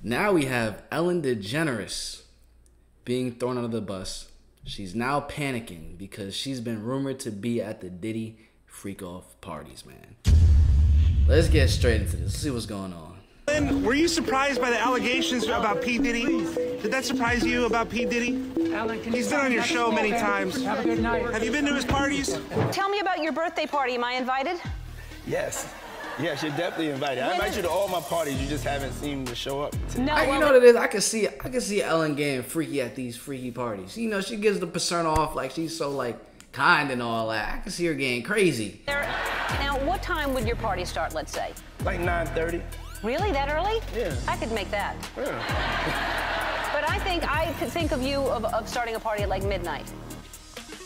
Now we have Ellen DeGeneres being thrown under the bus. She's now panicking because she's been rumored to be at the Diddy freak-off parties, man. Let's get straight into this. Let's see what's going on. Ellen, were you surprised by the allegations about P. Diddy? Did that surprise you about P. Diddy? He's been on your show many times. Have a good night. Have you been to his parties? Tell me about your birthday party. Am I invited? Yes. Yes, you're definitely invited. I invite you to all my parties. You just haven't seemed to show up. No. You know what it is? I can see Ellen getting freaky at these freaky parties. You know, she gives the persona off like she's so like kind and all that. I can see her getting crazy. Now, what time would your party start, let's say? Like 9:30. Really? That early? Yeah. I could make that. Yeah. But I could think of you of starting a party at like midnight.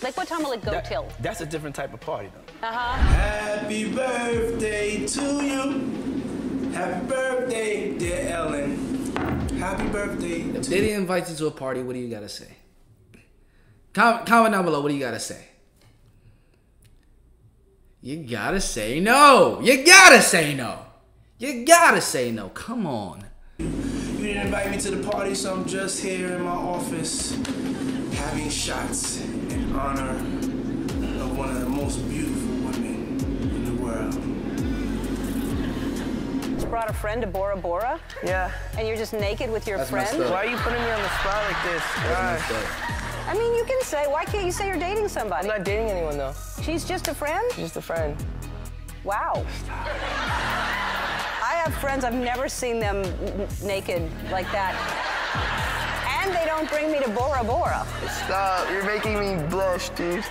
Like, what time will it go till? That's a different type of party, though. Happy birthday to you. Happy birthday, dear Ellen. Happy birthday. If Diddy invites you to a party, what do you gotta say? Comment down below. What do you gotta say? You gotta say no. You gotta say no. You gotta say no. Come on. You didn't invite me to the party, so I'm just here in my office having shots in honor of one of the most beautiful women in the world. You brought a friend to Bora Bora? Yeah. And you're just naked with your friend? Why are you putting me on the spot like this? I mean, you can say, why can't you say you're dating somebody? I'm not dating anyone, though. She's just a friend? She's just a friend. Wow. I have friends, I've never seen them naked like that. And they don't bring me to Bora Bora. Stop. You're making me blush, dude.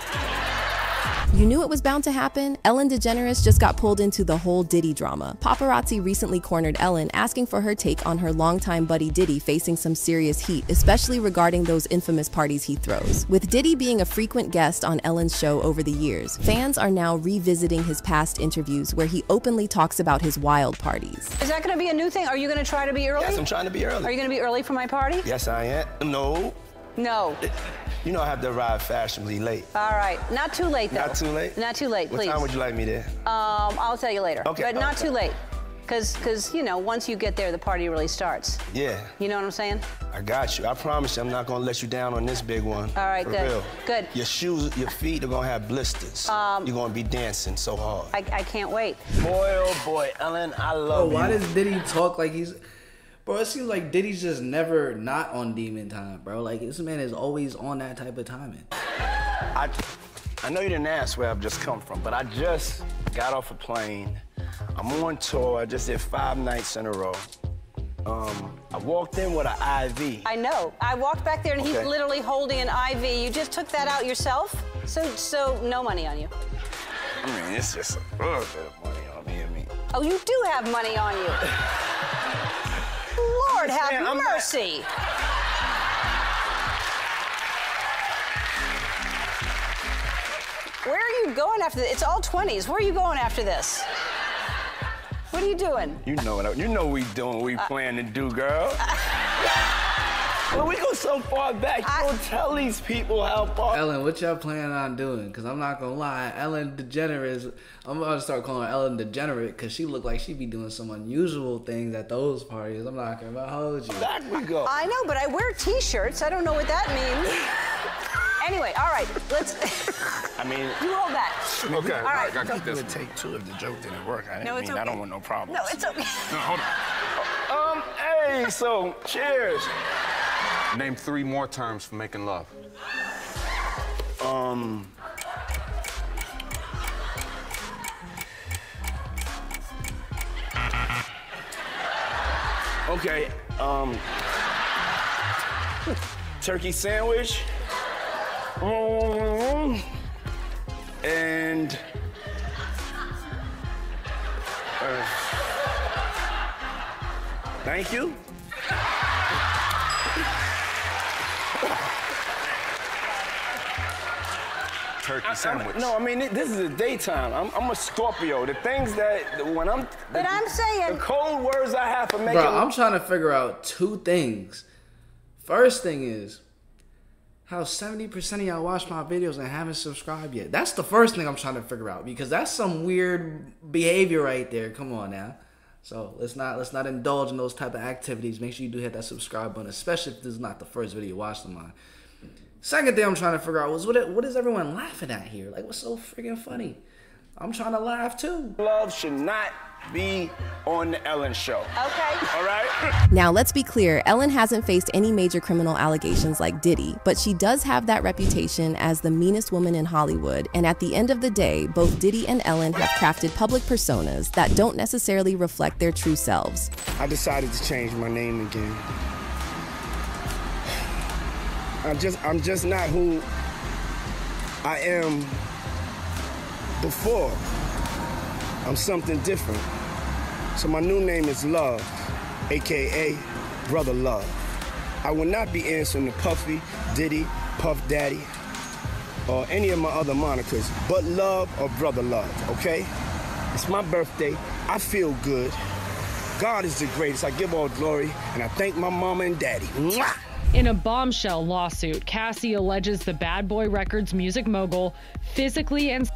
You knew it was bound to happen? Ellen DeGeneres just got pulled into the whole Diddy drama. Paparazzi recently cornered Ellen, asking for her take on her longtime buddy Diddy facing some serious heat, especially regarding those infamous parties he throws. With Diddy being a frequent guest on Ellen's show over the years, fans are now revisiting his past interviews where he openly talks about his wild parties. Is that going to be a new thing? Are you going to try to be early? Yes, I'm trying to be early. Are you going to be early for my party? Yes, I am. No. No. You know I have to arrive fashionably late. All right. Not too late, though. Not too late? Not too late, please. What time would you like me there? I'll tell you later. Okay. But not too late. Because, you know, once you get there, the party really starts. Yeah. You know what I'm saying? I got you. I promise you I'm not going to let you down on this big one. All right, For good. real. Good. Your shoes, your feet are going to have blisters. You're going to be dancing so hard. I can't wait. Boy, oh boy, Ellen, I love you. Why does Diddy talk like he's... Bro, it seems like Diddy's just never not on demon time, bro. Like, this man is always on that type of timing. I know you didn't ask where I've just come from, but I just got off a plane. I'm on tour. I just did 5 nights in a row. I walked in with an IV. I know. I walked back there, and Okay. he's literally holding an IV. You just took that out yourself? So no money on you. I mean, it's just a little bit of money on me. Oh, you do have money on you. Lord, have mercy. Where are you going after this? It's all 20s. Where are you going after this? What are you doing? You know what we doing, we plan to do, girl. Well, we go so far back, you don't tell these people how far. Ellen, what y'all planning on doing? Because I'm not going to lie, Ellen DeGeneres, I'm going to start calling her Ellen DeGenerate because she look like she be doing some unusual things at those parties. I'm not going to hold you. Back we go. I know, but I wear T-shirts. I don't know what that means. Anyway, all right, let's... I mean... You hold that. Okay, all right. I got this. Take 2 if the joke didn't work. I No, it's okay. I don't want no problems. No, it's okay. No, hold on. Hey, so, cheers. Name 3 more terms for making love. Okay, turkey sandwich. And thank you. Turkey sandwich. No, I mean, this is a daytime. I'm a Scorpio. The things that, when I'm... But I'm saying... The cold words I have for making... Bro, I'm trying to figure out 2 things. First thing is, how 70% of y'all watch my videos and haven't subscribed yet. That's the first thing I'm trying to figure out because that's some weird behavior right there. Come on now. So let's not indulge in those type of activities. Make sure you do hit that subscribe button, especially if this is not the first video you watched of mine. Second thing I'm trying to figure out was what is everyone laughing at here? Like, what's so freaking funny? I'm trying to laugh too. Love should not be on the Ellen show. Okay. All right? Now, let's be clear, Ellen hasn't faced any major criminal allegations like Diddy, but she does have that reputation as the meanest woman in Hollywood, and at the end of the day, both Diddy and Ellen have crafted public personas that don't necessarily reflect their true selves. I decided to change my name again. I'm just not who I am before. I'm something different. So my new name is Love, AKA Brother Love. I will not be answering to Puffy, Diddy, Puff Daddy, or any of my other monikers, but Love or Brother Love, okay? It's my birthday. I feel good. God is the greatest. I give all glory, and I thank my mama and daddy. Mwah! In a bombshell lawsuit, Cassie alleges the Bad Boy Records music mogul physically and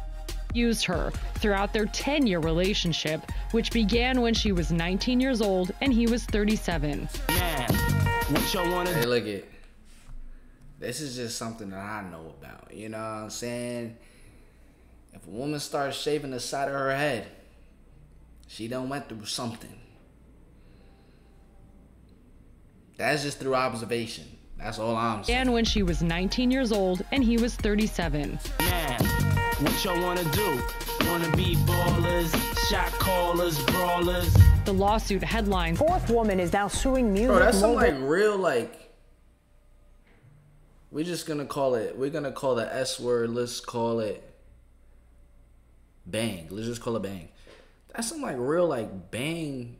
used her throughout their 10-year relationship, which began when she was 19 years old and he was 37. What y'all wanna Hey, look it. This is just something that I know about. You know what I'm saying? If a woman starts shaving the side of her head, she done went through something. That's just through observation. That's all I'm saying. And when she was 19 years old and he was 37. What y'all wanna do? Wanna be ballers, shot callers, brawlers. The lawsuit headlines. Fourth woman is now suing music. Bro, that's some like real like. We're gonna call the S word. Let's call it bang. Let's just call it bang. That's some like real like bang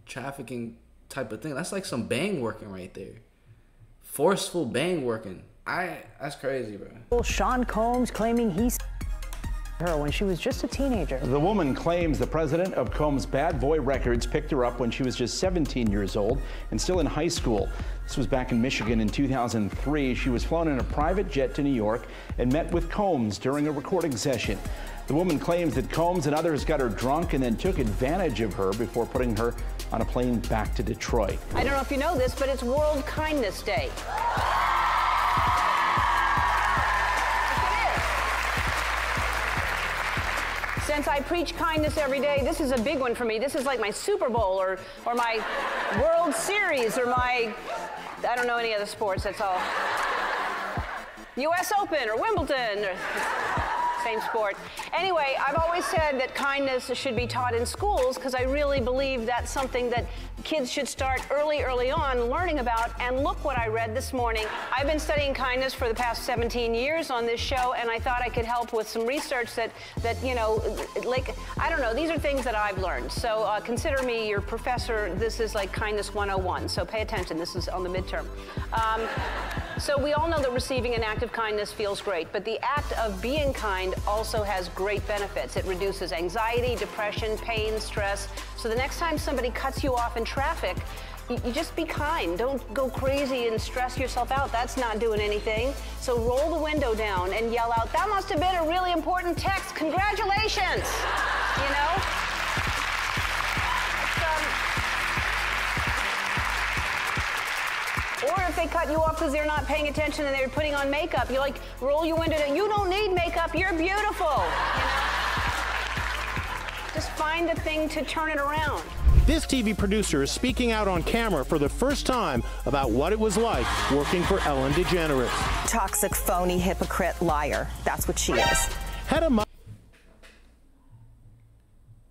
trafficking type of thing. That's like some bang working right there. Forceful bang working. That's crazy, bro. Sean Combs claiming he's her when she was just a teenager. The woman claims the president of Combs Bad Boy Records picked her up when she was just 17 years old and still in high school. This was back in Michigan in 2003. She was flown in a private jet to New York and met with Combs during a recording session. The woman claims that Combs and others got her drunk and then took advantage of her before putting her on a plane back to Detroit. I don't know if you know this, but it's World Kindness Day. Since I preach kindness every day, this is a big one for me. This is like my Super Bowl or my World Series or my, I don't know any other sports, that's all. US Open or Wimbledon, or same sport. Anyway, I've always said that kindness should be taught in schools because I really believe that's something that kids should start early on learning about. And look what I read this morning. I've been studying kindness for the past 17 years on this show, and I thought I could help with some research that you know, like, I don't know, these are things that I've learned. So consider me your professor. This is like kindness 101, so pay attention. This is on the midterm. So we all know that receiving an act of kindness feels great, but the act of being kind also has great benefits. It reduces anxiety, depression, pain, stress. So the next time somebody cuts you off in traffic, you just be kind. Don't go crazy and stress yourself out. That's not doing anything. So roll the window down and yell out, "That must have been a really important text. Congratulations!" You know? Or if they cut you off because they're not paying attention and they're putting on makeup, you like roll your window down. You don't need makeup. You're beautiful. You know? Just find a thing to turn it around. This TV producer is speaking out on camera for the first time about what it was like working for Ellen DeGeneres. Toxic, phony, hypocrite, liar. That's what she is.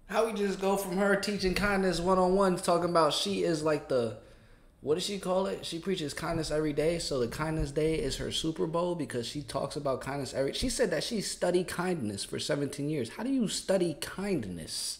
How we just go from her teaching kindness 101 to talking about she is like the, what does she call it? She preaches kindness every day. So the kindness day is her Super Bowl because she talks about kindness every. She said that she studied kindness for 17 years. How do you study kindness?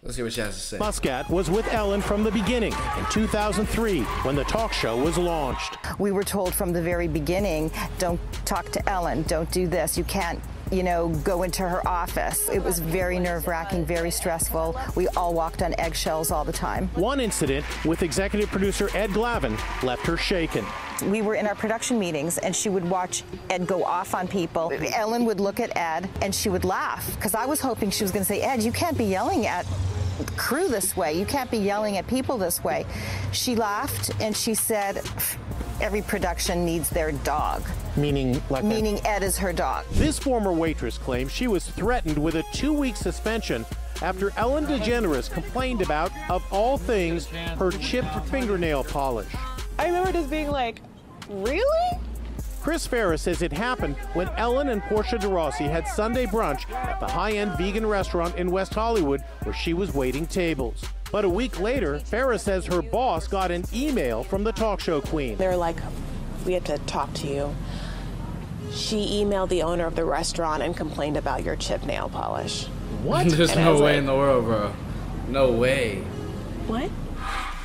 Let's see what she has to say. Muscat was with Ellen from the beginning in 2003 when the talk show was launched. We were told from the very beginning, don't talk to Ellen, don't do this, you can't you know, go into her office. It was very nerve-wracking, very stressful. We all walked on eggshells all the time. One incident with executive producer Ed Glavin left her shaken. We were in our production meetings, and she would watch Ed go off on people. Ellen would look at Ed, and she would laugh, because I was hoping she was going to say, Ed, you can't be yelling at crew this way. You can't be yelling at people this way. She laughed, and she said, every production needs their dog. Meaning like Meaning Ed is her dog. This former waitress claims she was threatened with a 2-week suspension after Ellen DeGeneres complained about, of all things, her chipped fingernail polish. I remember just being like, really? Chris Ferris says it happened when Ellen and Portia de Rossi had Sunday brunch at the high-end vegan restaurant in West Hollywood where she was waiting tables. But a week later, Ferris says her boss got an email from the talk show queen. They were like, we have to talk to you. She emailed the owner of the restaurant and complained about your chip nail polish. What? There's no way in the world, bro. No way. What?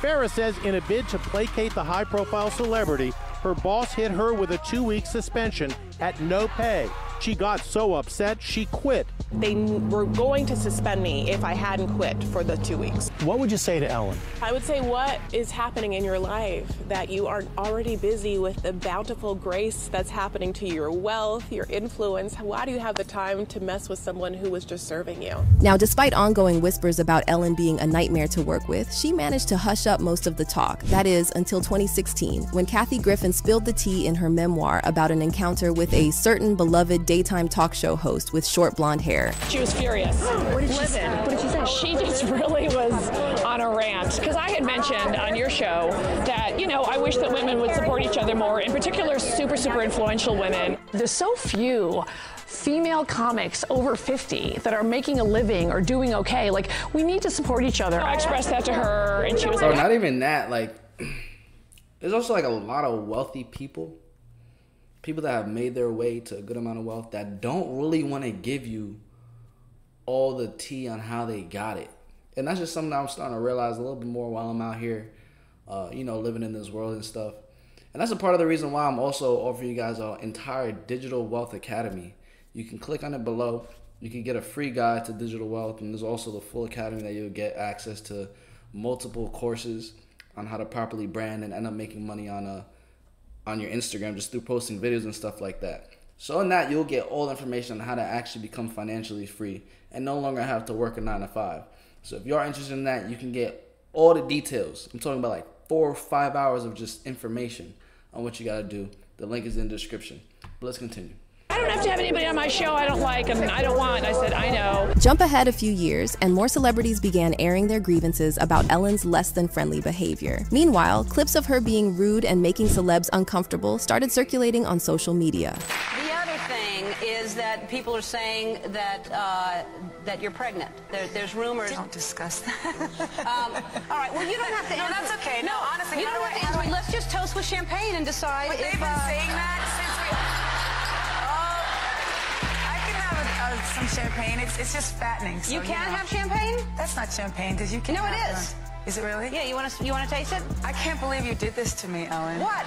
Ferris says in a bid to placate the high-profile celebrity, her boss hit her with a 2-week suspension at no pay. She got so upset, she quit. They were going to suspend me if I hadn't quit for the 2 weeks. What would you say to Ellen? I would say, what is happening in your life that you are already busy with the bountiful grace that's happening to your wealth, your influence? Why do you have the time to mess with someone who was just serving you? Now, despite ongoing whispers about Ellen being a nightmare to work with, she managed to hush up most of the talk. That is, until 2016, when Kathy Griffin spilled the tea in her memoir about an encounter with a certain beloved daytime talk show host with short blonde hair. She was furious. What did she say? What did she say? She just really was on a rant. Because I had mentioned on your show that, you know, I wish that women would support each other more, in particular super, super influential women. There's so few female comics over 50 that are making a living or doing okay. Like, we need to support each other. I expressed that to her, and she was like... Not even that. Like, there's also, like, a lot of wealthy people that have made their way to a good amount of wealth that don't really want to give you all the tea on how they got it. And that's just something I'm starting to realize a little bit more while I'm out here, you know, living in this world and stuff. And that's a part of the reason why I'm also offering you guys an entire Digital Wealth Academy. You can click on it below. You can get a free guide to digital wealth, and there's also the full academy that you'll get access to multiple courses on how to properly brand and end up making money on your Instagram just through posting videos and stuff like that. So in that, you'll get all the information on how to actually become financially free and no longer have to work a 9-to-5. So if you are interested in that, you can get all the details. I'm talking about like 4 or 5 hours of just information on what you got to do. The link is in the description. But let's continue. I don't have to have anybody on my show I don't like and I don't want. I said, I know. Jump ahead a few years, and more celebrities began airing their grievances about Ellen's less than friendly behavior. Meanwhile, clips of her being rude and making celebs uncomfortable started circulating on social media. The other thing is that people are saying that that you're pregnant. There's rumors. Don't discuss that. All right. Well, you don't have to. No, that's okay. No, honestly, you don't have to answer. Let's just toast with champagne and decide. But they've been saying that since we. I can have some champagne. It's just fattening. So, you can't have champagne? That's not champagne. Does you? Can No, it is. Is it really? Yeah. You want to taste it? I can't believe you did this to me, Ellen. What?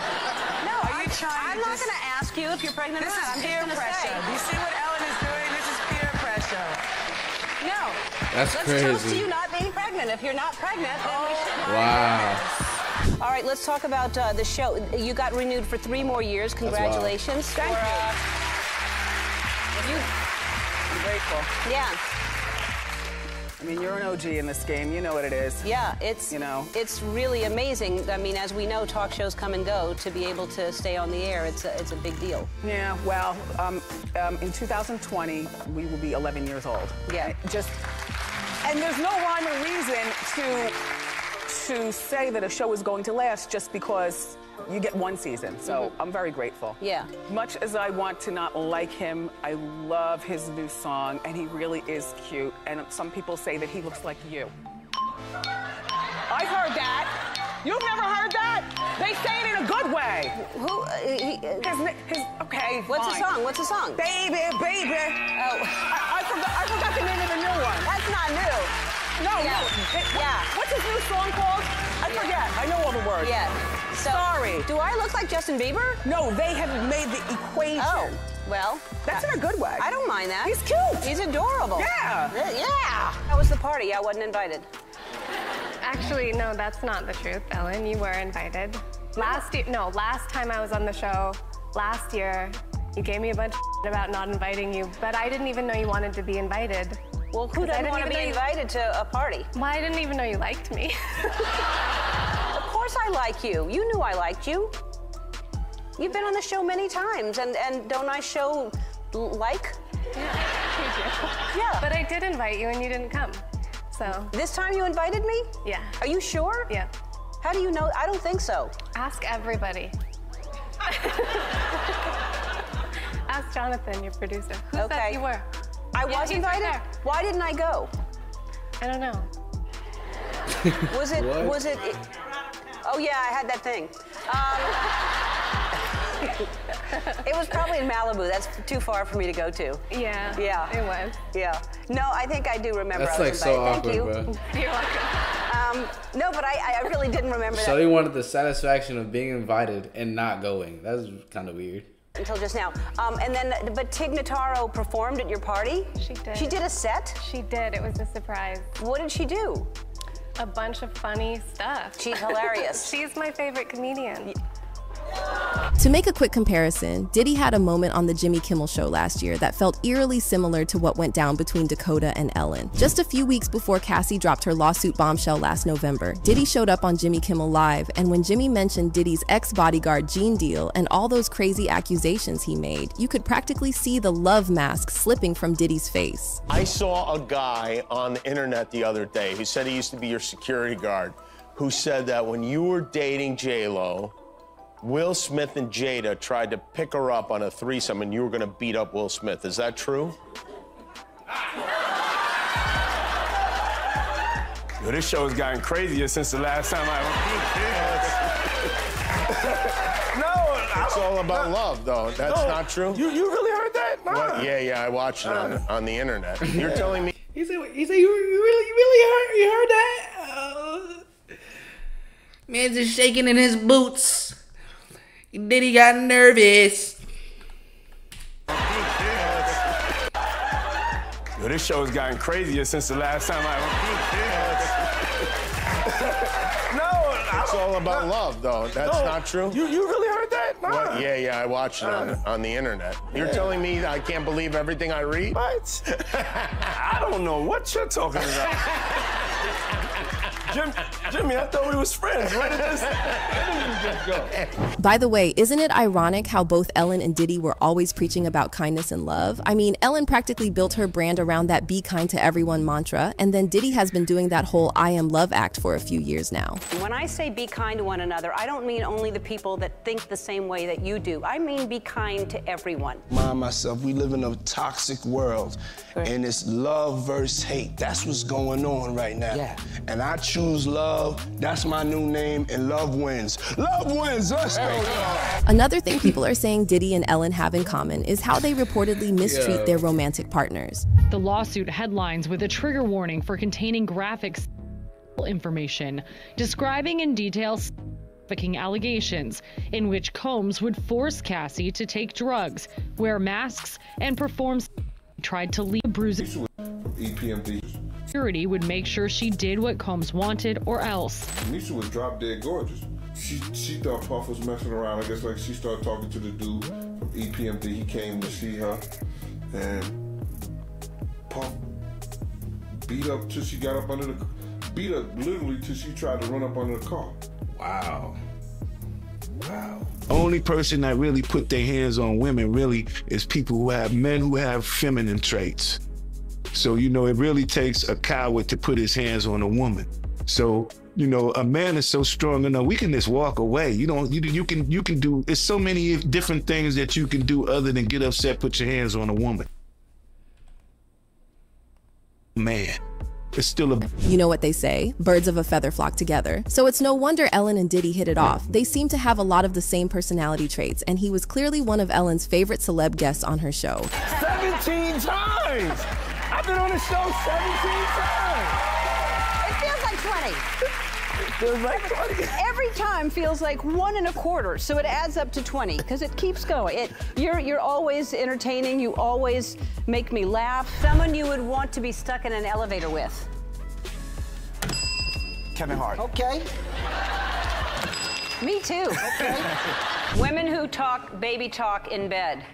No. Are you trying? I'm not going to ask you if you're pregnant or not. This is peer pressure. You see what Ellen is doing? This is peer pressure. No. That's crazy. Let's toast to you not being pregnant. If you're not pregnant, then we should. Wow. All right, let's talk about the show. You got renewed for 3 more years. Congratulations. Thank you. I'm grateful. Yeah. I mean, you're an OG in this game. You know what it is. Yeah, it's really amazing. I mean, as we know, talk shows come and go. To be able to stay on the air, it's a big deal. Yeah. Well, in 2020, we will be 11 years old. Yeah. And there's no rhyme or reason to say that a show is going to last just because you get 1 season. So I'm very grateful. Yeah. Much as I want to not like him, I love his new song, and he really is cute. And some people say that he looks like you. I've heard that. You've never heard that? They say it in a good way. Who? Okay. What's fine. the song? What's the song? Baby, baby. Oh. I forgot the name of the new one. That's not new. No. What's his new song called? I forget. I know all the words. Yeah. So, sorry. Do I look like Justin Bieber? No, they have made the equation. Oh. Well, that's in a good way. I don't mind that. He's cute. He's adorable. Yeah. Yeah. How was the party? I wasn't invited. Actually, no, that's not the truth, Ellen. You were invited. Last time I was on the show, last year, you gave me a bunch of about not inviting you, but I didn't even know you wanted to be invited. Well, who doesn't want to be invited to a party? Well, I didn't even know you liked me. Of course I like you. You knew I liked you. You've been on the show many times, and don't I show like? Yeah, you do. Yeah. But I did invite you and you didn't come, so. This time you invited me? Yeah. Are you sure? Yeah. How do you know? I don't think so. Ask everybody. Ask Jonathan, your producer. Who said you were? I was invited? Right. Why didn't I go? I don't know. Was it? Oh yeah, I had that thing. It was probably in Malibu. That's too far for me to go to. Yeah. Yeah. It was. Yeah. No, I think I do remember. That's I was like so invited. awkward, Thank you. bro. You're welcome. No, but I really didn't remember that. Shelly wanted the satisfaction of being invited and not going. That's kind of weird. Until just now. And then, but Tig Notaro performed at your party? She did. She did a set? She did. It was a surprise. What did she do? A bunch of funny stuff. She's hilarious. She's my favorite comedian. To make a quick comparison, Diddy had a moment on the Jimmy Kimmel show last year that felt eerily similar to what went down between Dakota and Ellen. Just a few weeks before Cassie dropped her lawsuit bombshell last November, Diddy showed up on Jimmy Kimmel Live, and when Jimmy mentioned Diddy's ex-bodyguard Gene deal and all those crazy accusations he made, you could practically see the love mask slipping from Diddy's face. I saw a guy on the internet the other day who said he used to be your security guard, who said that when you were dating J-Lo, Will Smith and Jada tried to pick her up on a threesome and you were gonna beat up Will Smith. Is that true? Yo, this show has gotten crazier since the last time I... No, it's all about love, though. That's not true? You really heard that? Nah. What? Yeah, I watched it on the internet. You're telling me... He said you really heard that? Man's just shaking in his boots. Diddy got nervous. Yo, this show has gotten crazier since the last time I... No, it's all about love, though. That's not true? You really heard that? Nah. What? Yeah, I watched it on the internet. You're telling me I can't believe everything I read? What? I don't know what you're talking about. Jimmy, I thought we was friends. Where did this just go? By the way, isn't it ironic how both Ellen and Diddy were always preaching about kindness and love? I mean, Ellen practically built her brand around that be kind to everyone mantra, and then Diddy has been doing that whole I am love act for a few years now. When I say be kind to one another, I don't mean only the people that think the same way that you do. I mean be kind to everyone. Myself, we live in a toxic world, and it's love versus hate. That's what's going on right now. Yeah. And I choose love. That's my new name, and love wins. Love wins. Let's go. Another thing people are saying Diddy and Ellen have in common is how they reportedly mistreat their romantic partners. The lawsuit headlines with a trigger warning for containing graphic information, describing in detail trafficking allegations, in which Combs would force Cassie to take drugs, wear masks, and perform. Tried to leave bruises. EPMD. Security would make sure she did what Combs wanted or else. Nisha was drop dead gorgeous. She thought Puff was messing around. I guess like she started talking to the dude from EPMD. He came to see her, and Puff beat up till she got up under the, beat up literally till she tried to run up under the car. Wow. Only person that really put their hands on women really is people who have men who have feminine traits. So, you know, it really takes a coward to put his hands on a woman. So, you know, a man is so strong enough, we can just walk away. You can do, there's so many different things that you can do other than get upset, put your hands on a woman. Man. It's still a... You know what they say, birds of a feather flock together. So it's no wonder Ellen and Diddy hit it off. They seem to have a lot of the same personality traits, and he was clearly one of Ellen's favorite celeb guests on her show. 17 times! I've been on the show 17 times! feels like 20. It feels like 20. Every time feels like 1 1/4, so it adds up to 20 because it keeps going. You're always entertaining. You always make me laugh. Someone you would want to be stuck in an elevator with. Kevin Hart. Okay. Me too. Okay. Women who talk baby talk in bed.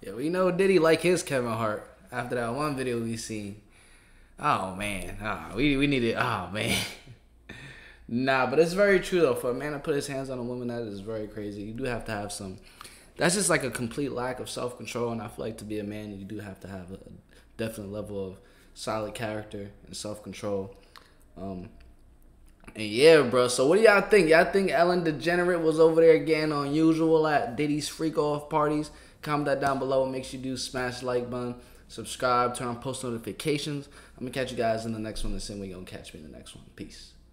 Yeah, we know Diddy like his Kevin Hart after that one video we seen. Oh man, we need it. Oh man. Nah, but it's very true though. For a man to put his hands on a woman, that is very crazy. You do have to have some. That's just like a complete lack of self-control, and I feel like to be a man, you do have to have a definite level of solid character and self-control. And yeah, bro. So what do y'all think? Y'all think Ellen DeGeneres was over there getting unusual at Diddy's freak-off parties? Comment that down below. Make sure you do smash the like button, subscribe, turn on post notifications. I'm gonna catch you guys in the next one. The same way you're gonna catch me in the next one. Peace.